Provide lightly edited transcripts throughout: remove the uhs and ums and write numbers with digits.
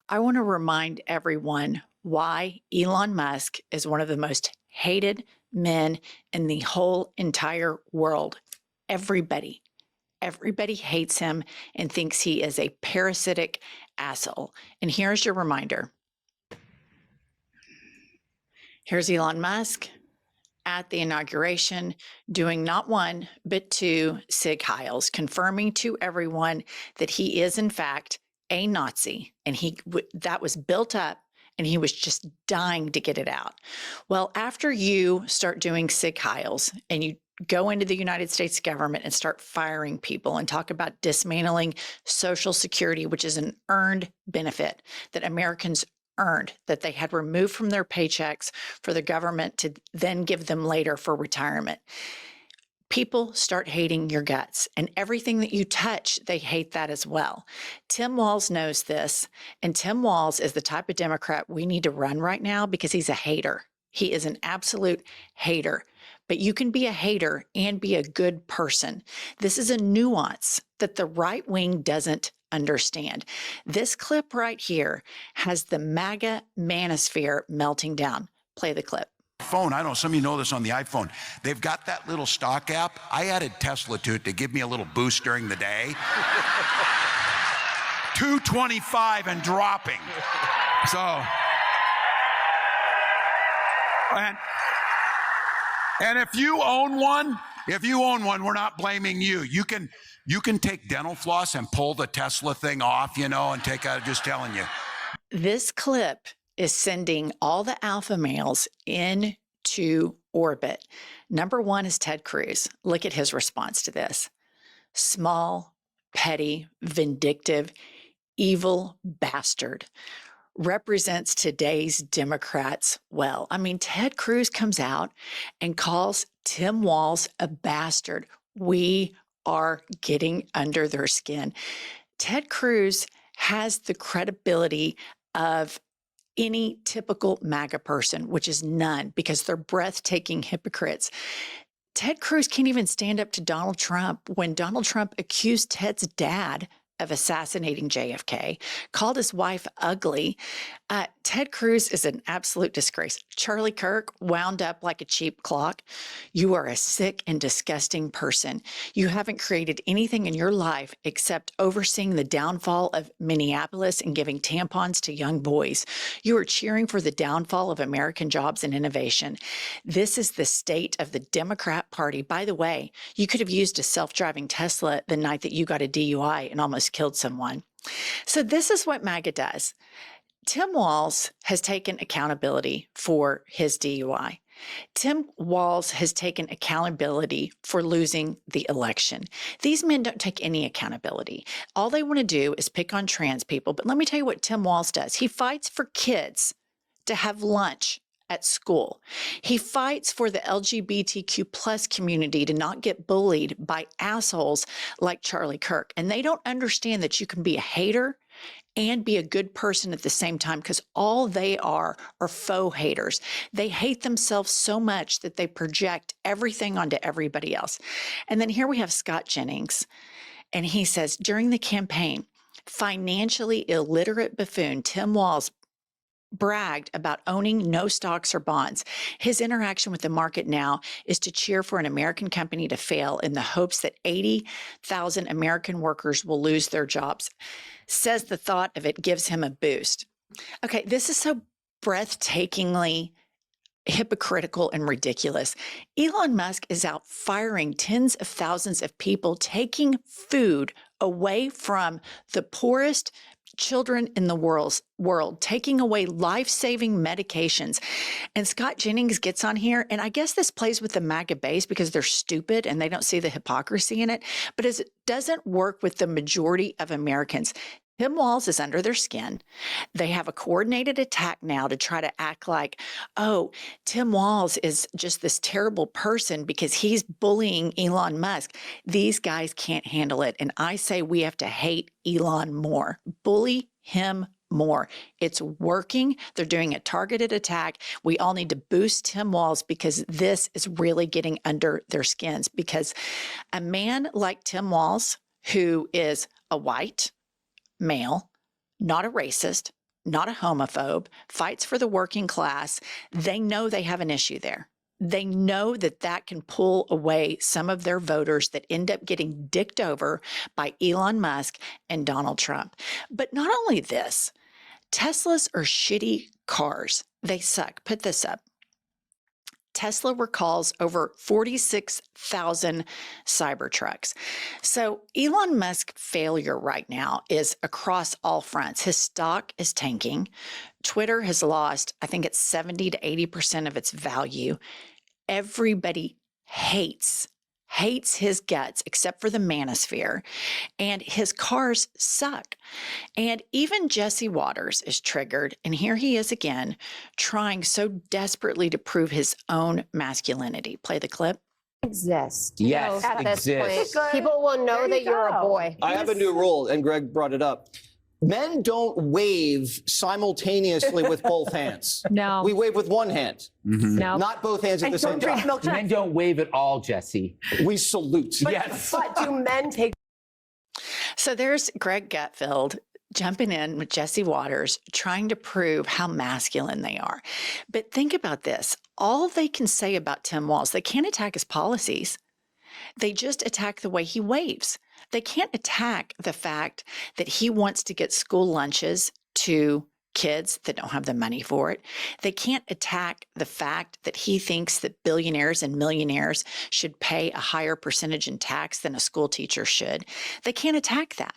I want to remind everyone why Elon Musk is one of the most hated men in the whole entire world. Everybody, everybody hates him and thinks he is a parasitic asshole. And here's your reminder. Here's Elon Musk at the inauguration doing not one, but two Sig Heils, confirming to everyone that he is, in fact, a Nazi. And that was built up and he was just dying to get it out. Well, after you start doing Sig Heils and you go into the United States government and start firing people and talk about dismantling Social Security, which is an earned benefit that Americans earned, that they had removed from their paychecks for the government to then give them later for retirement. People start hating your guts, and everything that you touch, they hate that as well. Tim Walz knows this, and Tim Walz is the type of Democrat we need to run right now because he's a hater. He is an absolute hater. But you can be a hater and be a good person. This is a nuance that the right wing doesn't understand. This clip right here has the MAGA manosphere melting down. Play the clip. Phone, I don't know, some of you know this on the iPhone. They've got that little stock app. I added Tesla to it to give me a little boost during the day. 225 and dropping. So, and if you own one, we're not blaming you. You can take dental floss and pull the Tesla thing off, and take out, just telling you. This clip is sending all the alpha males into orbit. Number one is Ted Cruz. Look at his response to this. Small, petty, vindictive, evil bastard. Represents today's Democrats well. I mean, Ted Cruz comes out and calls Tim Walz a bastard. We are getting under their skin. Ted Cruz has the credibility of any typical MAGA person, which is none, because they're breathtaking hypocrites. Ted Cruz can't even stand up to Donald Trump when Donald Trump accused Ted's dad of assassinating JFK, called his wife ugly. Ted Cruz is an absolute disgrace. Charlie Kirk wound up like a cheap clock. You are a sick and disgusting person. You haven't created anything in your life except overseeing the downfall of Minneapolis and giving tampons to young boys. You are cheering for the downfall of American jobs and innovation. This is the state of the Democrat Party. By the way, you could have used a self-driving Tesla the night that you got a DUI and almost killed someone. So this is what MAGA does. Tim Walz has taken accountability for his DUI. Tim Walz has taken accountability for losing the election. These men don't take any accountability. All they want to do is pick on trans people. But let me tell you what Tim Walz does. He fights for kids to have lunch at school. He fights for the LGBTQ plus community to not get bullied by assholes like Charlie Kirk. And they don't understand that you can be a hater and be a good person at the same time, because all they are faux haters. They hate themselves so much that they project everything onto everybody else. And then here we have Scott Jennings, and he says, during the campaign, financially illiterate buffoon Tim Walz bragged about owning no stocks or bonds. His interaction with the market now is to cheer for an American company to fail in the hopes that 80,000 American workers will lose their jobs. Says the thought of it gives him a boost. Okay, this is so breathtakingly hypocritical and ridiculous. Elon Musk is out firing tens of thousands of people, taking food away from the poorest children in the world, taking away life-saving medications. And Scott Jennings gets on here, and I guess this plays with the MAGA base because they're stupid and they don't see the hypocrisy in it, but it doesn't work with the majority of Americans. Tim Walz is under their skin. They have a coordinated attack now to try to act like, oh, Tim Walz is just this terrible person because he's bullying Elon Musk. These guys can't handle it. And I say we have to hate Elon more, bully him more. It's working. They're doing a targeted attack. We all need to boost Tim Walz because this is really getting under their skins, because a man like Tim Walz, who is a white male, not a racist, not a homophobe, fights for the working class. They know they have an issue there. They know that that can pull away some of their voters that end up getting dicked over by Elon Musk and Donald Trump. But not only this, Teslas are shitty cars. They suck. Put this up. Tesla recalls over 46,000 Cybertrucks. So Elon Musk's failure right now is across all fronts. His stock is tanking. Twitter has lost, I think it's 70 to 80% of its value. Everybody hates his guts except for the manosphere, and his cars suck. And even Jesse Waters is triggered, and here he is again trying so desperately to prove his own masculinity. Play the clip. Exist. Yes, At this exists. point, people will know that you're a boy. I have a new rule, and Greg brought it up. Men don't wave simultaneously with both hands. No. We wave with one hand. No. Not both hands at the same time. Men don't wave at all, Jesse. We salute. Yes. But do men take? So there's Greg Gutfeld jumping in with Jesse Waters, trying to prove how masculine they are. But think about this. All they can say about Tim Walz, they can't attack his policies. They just attack the way he waves. They can't attack the fact that he wants to get school lunches to kids that don't have the money for it. They can't attack the fact that he thinks that billionaires and millionaires should pay a higher percentage in tax than a school teacher should. They can't attack that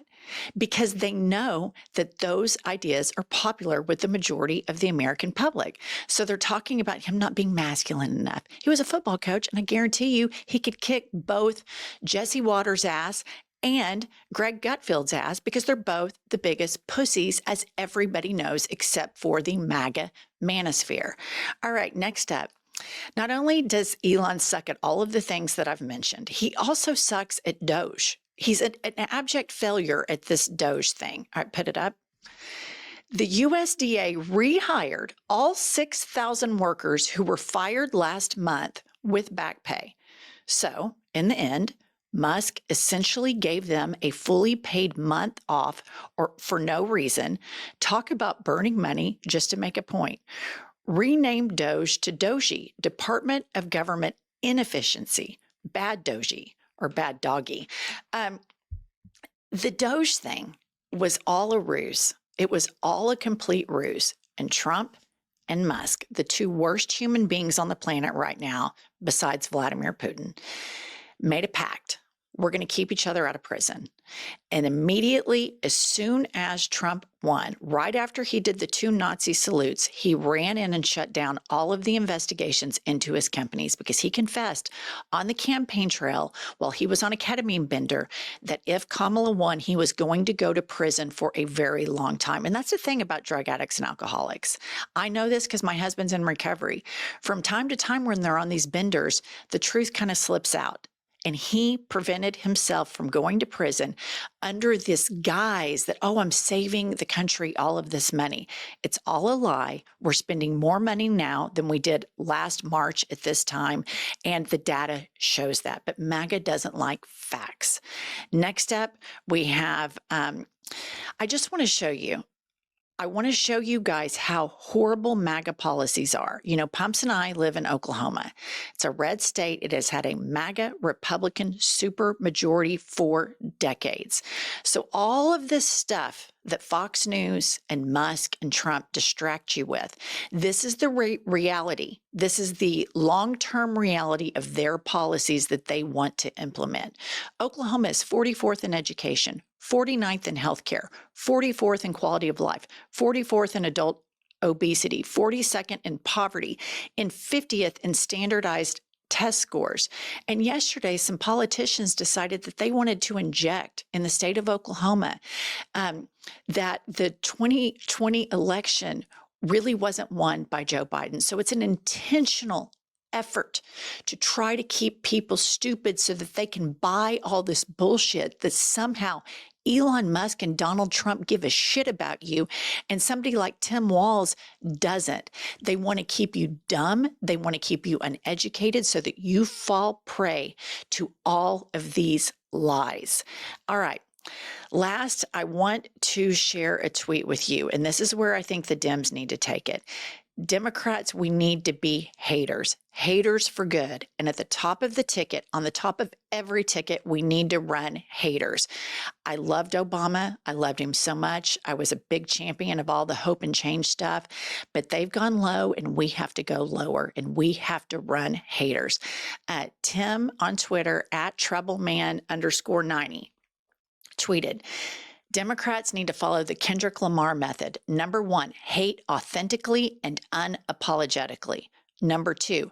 because they know that those ideas are popular with the majority of the American public. So they're talking about him not being masculine enough. He was a football coach, and I guarantee you he could kick both Jesse Waters' ass and Greg Gutfeld's ass because they're both the biggest pussies, as everybody knows, except for the MAGA manosphere. All right, next up. Not only does Elon suck at all of the things that I've mentioned, he also sucks at DOGE. He's an abject failure at this DOGE thing. All right, put it up. The USDA rehired all 6,000 workers who were fired last month with back pay. So, in the end, Musk essentially gave them a fully paid month off or for no reason. Talk about burning money just to make a point. Renamed DOGE to DOGE, Department of Government Inefficiency, bad DOGE or bad doggy. The DOGE thing was all a ruse. It was all a complete ruse. And Trump and Musk, the two worst human beings on the planet right now, besides Vladimir Putin, made a pact. We're going to keep each other out of prison. And immediately, as soon as Trump won, right after he did the 2 Nazi salutes, he ran in and shut down all of the investigations into his companies because he confessed on the campaign trail while he was on a ketamine bender that if Kamala won, he was going to go to prison for a very long time. And that's the thing about drug addicts and alcoholics. I know this because my husband's in recovery. From time to time when they're on these benders, the truth kind of slips out. And he prevented himself from going to prison under this guise that, oh, I'm saving the country all of this money. It's all a lie. We're spending more money now than we did last March at this time, and the data shows that. But MAGA doesn't like facts. Next up, we have, I just want to show you. I want to show you guys how horrible MAGA policies are. You know, Pumps and I live in Oklahoma. It's a red state. It has had a MAGA Republican super majority for decades. So all of this stuff that Fox News and Musk and Trump distract you with, this is the reality. This is the long-term reality of their policies that they want to implement. Oklahoma is 44th in education, 49th in healthcare, 44th in quality of life, 44th in adult obesity, 42nd in poverty, and 50th in standardized test scores. And yesterday, some politicians decided that they wanted to inject in the state of Oklahoma that the 2020 election really wasn't won by Joe Biden. So it's an intentional effort to try to keep people stupid so that they can buy all this bullshit that somehow Elon Musk and Donald Trump give a shit about you, and somebody like Tim Walz doesn't. They want to keep you dumb. They want to keep you uneducated so that you fall prey to all of these lies. All right, Last, I want to share a tweet with you, and this is where I think the Dems need to take it. Democrats, we need to be haters, haters for good. And at the top of the ticket, on the top of every ticket, we need to run haters. I loved Obama. I loved him so much. I was a big champion of all the hope and change stuff, but they've gone low and we have to go lower and we have to run haters. Tim on Twitter at Troubleman_90 tweeted, Democrats need to follow the Kendrick Lamar method. Number 1, hate authentically and unapologetically. Number 2,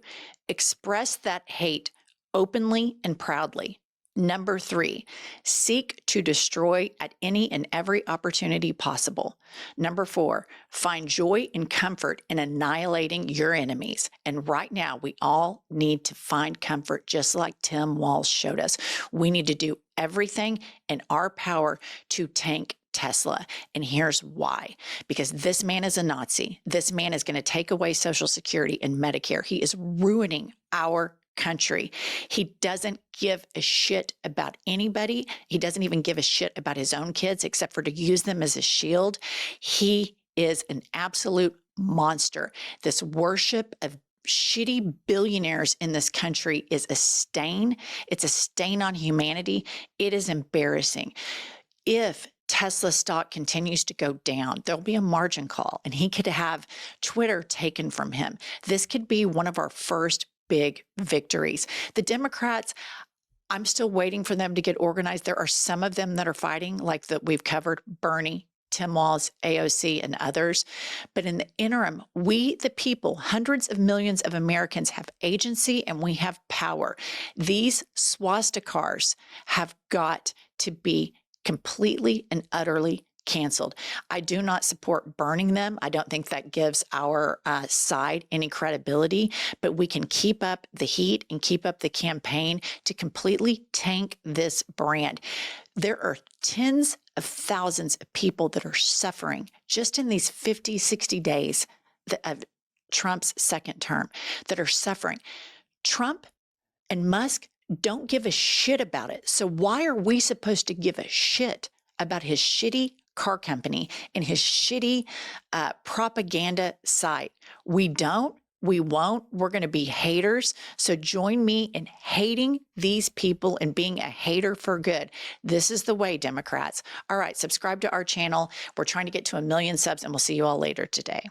express that hate openly and proudly. Number 3, seek to destroy at any and every opportunity possible. Number 4, find joy and comfort in annihilating your enemies. And right now, we all need to find comfort, just like Tim Walz showed us. We need to do everything in our power to tank Tesla. And here's why. Because this man is a Nazi. This man is going to take away Social Security and Medicare. He is ruining our country. He doesn't give a shit about anybody. He doesn't even give a shit about his own kids, except for to use them as a shield. He is an absolute monster. This worship of shitty billionaires in this country is a stain. It's a stain on humanity. It is embarrassing. If Tesla stock continues to go down, there'll be a margin call and he could have Twitter taken from him. This could be one of our first big victories. The Democrats, I'm still waiting for them to get organized. There are some of them that are fighting, like that we've covered, Bernie, Tim Walz, AOC, and others. But in the interim, we, the people, hundreds of millions of Americans have agency and we have power. These swastikars have got to be completely and utterly canceled. I do not support burning them. I don't think that gives our side any credibility, but we can keep up the heat and keep up the campaign to completely tank this brand. There are tens of thousands of people that are suffering just in these 50, 60 days of Trump's second term that are suffering. Trump and Musk don't give a shit about it. So why are we supposed to give a shit about his shitty car company and his shitty propaganda site? We don't. We won't. We're going to be haters. So join me in hating these people and being a hater for good. This is the way, Democrats. All right, subscribe to our channel. We're trying to get to 1 million subs, and we'll see you all later today.